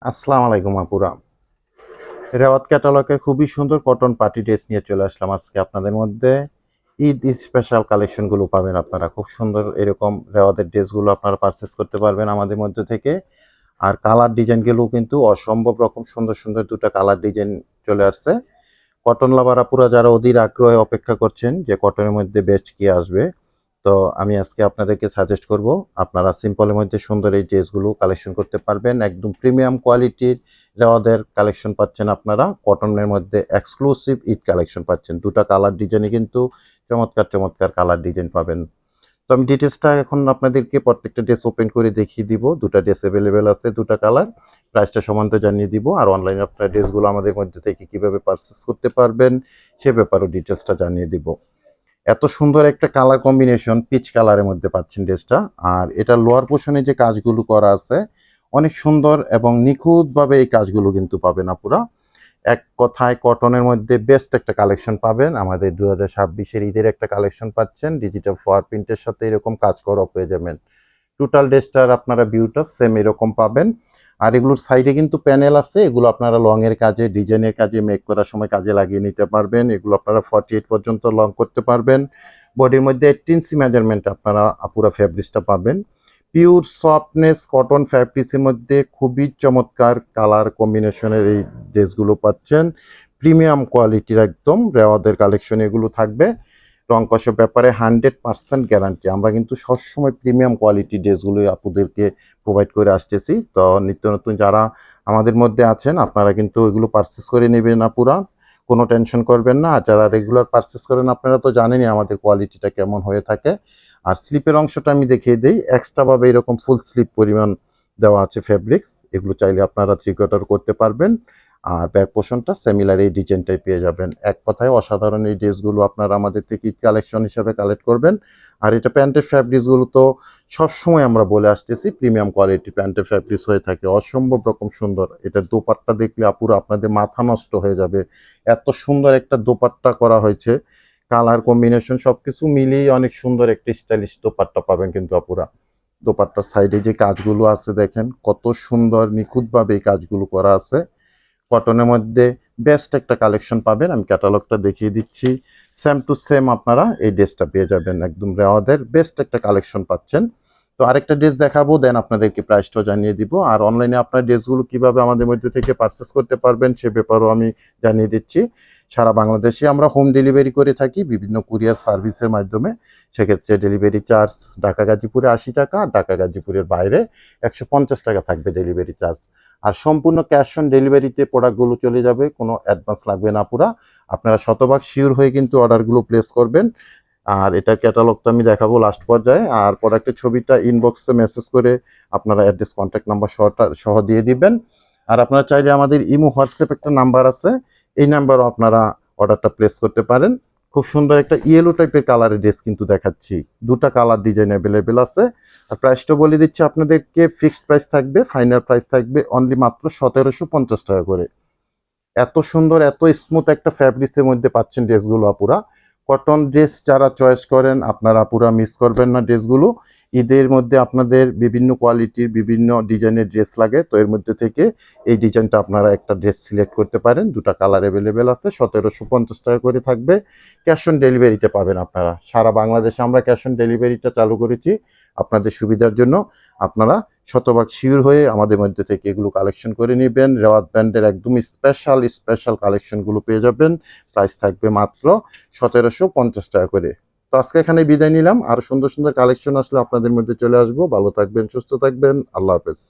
আসসালামু আলাইকুম আপুরা। রেওয়াত ক্যাটালগের খুবই সুন্দর কটন পার্টি ড্রেস নিয়ে চলে আসলাম আজকে আপনাদের মধ্যে। ঈদ স্পেশাল কালেকশনগুলো পাবেন আপনারা। খুব সুন্দর এরকম রেওয়াতের ড্রেসগুলো আপনারা পারচেস করতে পারবেন আমাদের মধ্যে থেকে। আর কালার ডিজাইনগুলো কিন্তু অসম্ভব রকম সুন্দর সুন্দর দুটো কালার ডিজাইন চলে আসছে। কটন লাভার আপুরা যারা অধীর আগ্রহে অপেক্ষা করছেন যে কটনের মধ্যে বেস্ট কি আসবে, তো আমি আজকে আপনাদেরকে সাজেস্ট করব আপনারা সিম্পলের মধ্যে সুন্দর এই ড্রেসগুলো কালেকশন করতে পারবেন। একদম প্রিমিয়াম কোয়ালিটির রেওয়াদের কালেকশন পাচ্ছেন আপনারা। কটনের মধ্যে এক্সক্লুসিভ ঈদ কালেকশন পাচ্ছেন। দুটো কালার ডিজাইনে কিন্তু চমৎকার চমৎকার কালার ডিজাইন পাবেন। তো আমি ডিটেলসটা এখন আপনাদেরকে প্রত্যেকটা ড্রেস ওপেন করে দেখিয়ে দিব। দুটো ড্রেস অ্যাভেলেবেল আছে, দুটো কালার। প্রাইসটা সমান্ত জানিয়ে দিব। আর অনলাইনে আপনারা ড্রেসগুলো আমাদের মধ্যে থেকে কিভাবে পারচেস করতে পারবেন সে ব্যাপারেও ডিটেলসটা জানিয়ে দিব। এত সুন্দর একটা কালার কম্বিনেশন পিচ কালারের মধ্যে পাচ্ছেন ড্রেসটা। আর এটা লোয়ার পোর্শনে যে কাজগুলো করা আছে অনেক সুন্দর এবং নিখুঁতভাবে এই কাজগুলো কিন্তু পাবেন আপুরা। এক কথায় কটনের মধ্যে বেস্ট একটা কালেকশন পাবেন। আমাদের 2026-এর ঈদের একটা কালেকশন পাচ্ছেন। ডিজিটাল ফ্লাওয়ার প্রিন্টের সাথে এরকম কাজ করা পেয়ে যাবেন। টোটাল ড্রেসটার আপনারা ভিউটা সেম এরকম পাবেন। আর এগুলোর সাইডে কিন্তু প্যানেল আছে, এগুলো আপনারা লং এর কাজে ডিজাইনের কাজে মেক করার সময় কাজে লাগিয়ে নিতে পারবেন। এগুলো আপনারা 48 পর্যন্ত লং করতে পারবেন। বডির মধ্যে 18 ইঞ্চি মেজারমেন্ট আপনারা পুরো ফ্যাব্রিক্সটা পাবেন। পিওর সফটনেস কটন ফ্যাব্রিক্সের মধ্যে খুবই চমৎকার কালার কম্বিনেশনের এই ড্রেসগুলো পাচ্ছেন। প্রিমিয়াম কোয়ালিটির একদম রেওয়াদের কালেকশন এগুলো থাকবে। রং কষের ব্যাপারে 100% গ্যারান্টি। আমরা কিন্তু সবসময় প্রিমিয়াম কোয়ালিটি ড্রেসগুলোই আপুদেরকে প্রোভাইড করে আসতেছি। তো নিত্য নতুন যারা আমাদের মধ্যে আছেন আপনারা কিন্তু এগুলো পারচেস করে নেবেন আপুরা, কোনো টেনশন করবেন না। আর যারা রেগুলার পারচেস করেন আপনারা তো জানেনই আমাদের কোয়ালিটিটা কেমন হয়ে থাকে। আর স্লিপের অংশটা আমি দেখিয়ে দিই। এক্সট্রাভাবে এরকম ফুল স্লিপ পরিমাণ দেওয়া আছে ফেব্রিক্স। এগুলো চাইলে আপনারা 3/4 করতে পারবেন। আর ব্যাক পোর্শনটা সিমিলার এই ডিজাইনটাই পেয়ে যাবেন। এক কথায় অসাধারণ এই ড্রেসগুলো আপনারা আমাদের থেকে ঈদ কালেকশন হিসেবে কালেক্ট করবেন। আর এটা প্যান্টের ফ্যাব্রিক্সগুলো তো সবসময় আমরা বলে আসতেছি প্রিমিয়াম কোয়ালিটি প্যান্টের ফ্যাব্রিক্স হয়ে থাকে, অসম্ভব রকম সুন্দর। এটার দোপাট্টা দেখলে আপুরা আপনাদের মাথা নষ্ট হয়ে যাবে। এত সুন্দর একটা দোপাট্টা করা হয়েছে, কালার কম্বিনেশন সবকিছু মিলিয়ে অনেক সুন্দর একটা স্টাইলিশ দোপাট্টা পাবেন কিন্তু আপুরা। দোপাট্টার সাইডে যে কাজগুলো আছে দেখেন কত সুন্দর নিখুঁতভাবে এই কাজগুলো করা আছে। কটনের মধ্যে বেস্ট একটা কালেকশন পাবেন। আমি ক্যাটালগটা দেখিয়ে দিচ্ছি। সেম টু সেম আপনারা এই ড্রেসটা পেয়ে যাবেন। একদম রেওয়াদের বেস্ট একটা কালেকশন পাচ্ছেন। তো আরেকটা ড্রেস দেখাবো, দেন আপনাদেরকে প্রাইসটাও জানিয়ে দিব। আর অনলাইনে আপনার ড্রেসগুলো কিভাবে আমাদের মধ্যে থেকে পারচেস করতে পারবেন সে ব্যাপারেও আমি জানিয়ে দিচ্ছি। সারা বাংলাদেশে আমরা হোম ডেলিভারি করে থাকি বিভিন্ন কুরিয়ার সার্ভিসের মাধ্যমে। সেক্ষেত্রে ডেলিভারি চার্জ ঢাকা গাজীপুরে 80 টাকা, আর ঢাকা গাজীপুরের বাইরে 150 টাকা থাকবে ডেলিভারি চার্জ। আর সম্পূর্ণ ক্যাশ অন ডেলিভারিতে প্রোডাক্টগুলো চলে যাবে, কোনো অ্যাডভান্স লাগবে না পুরা। আপনারা শতভাগ শিওর হয়ে কিন্তু অর্ডারগুলো প্লেস করবেন। আর এটার ক্যাটালগটা আমি দেখাবো লাস্ট পর্যায়ে। আর প্রোডাক্টের ছবিটা ইনবক্সে মেসেজ করে আপনারা অ্যাড্রেস কন্ট্যাক্ট নাম্বার সহ দিয়ে দিবেন। আর আপনারা চাইলে আমাদের ইমো হোয়াটসঅ্যাপ একটা নাম্বার আছে, এই নাম্বারও আপনারা অর্ডারটা প্লেস করতে পারেন। খুব সুন্দর একটা ইয়েলো টাইপের কালারের ড্রেস কিন্তু দেখাচ্ছি। দুটা কালার ডিজাইন অ্যাভেলেবেল আছে। আর প্রাইসটা বলে দিচ্ছি আপনাদেরকে, ফিক্সড প্রাইস থাকবে, ফাইনাল প্রাইস থাকবে অনলি মাত্র 1750 টাকা করে। এত সুন্দর এত স্মুথ একটা ফ্যাব্রিক্সের মধ্যে পাচ্ছেন ড্রেসগুলো আপুরা। কটন ড্রেস যারা চয়েস করেন আপনারা পুরা মিস করবেন না ড্রেসগুলো। ঈদের মধ্যে আপনাদের বিভিন্ন কোয়ালিটির বিভিন্ন ডিজাইনের ড্রেস লাগে, তো এর মধ্যে থেকে এই ডিজাইনটা আপনারা একটা ড্রেস সিলেক্ট করতে পারেন। দুটা কালার অ্যাভেলেবেল আছে, 1750 টাকা করে থাকবে। ক্যাশ অন ডেলিভারিতে পাবেন আপনারা। সারা বাংলাদেশে আমরা ক্যাশ অন ডেলিভারিটা চালু করেছি আপনাদের সুবিধার জন্য। আপনারা শতভাগ শিওর হয়ে আমাদের মধ্যে থেকে এগুলো কালেকশন করে নেবেন। রেওয়াত ব্র্যান্ডের একদম স্পেশাল কালেকশনগুলো পেয়ে যাবেন। প্রাইস থাকবে মাত্র 1750 টাকা করে। তো আজকে এখানে বিদায় নিলাম। আর সুন্দর সুন্দর কালেকশন আসলে আপনাদের মধ্যে চলে আসবো। ভালো থাকবেন, সুস্থ থাকবেন, আল্লাহ হাফেজ।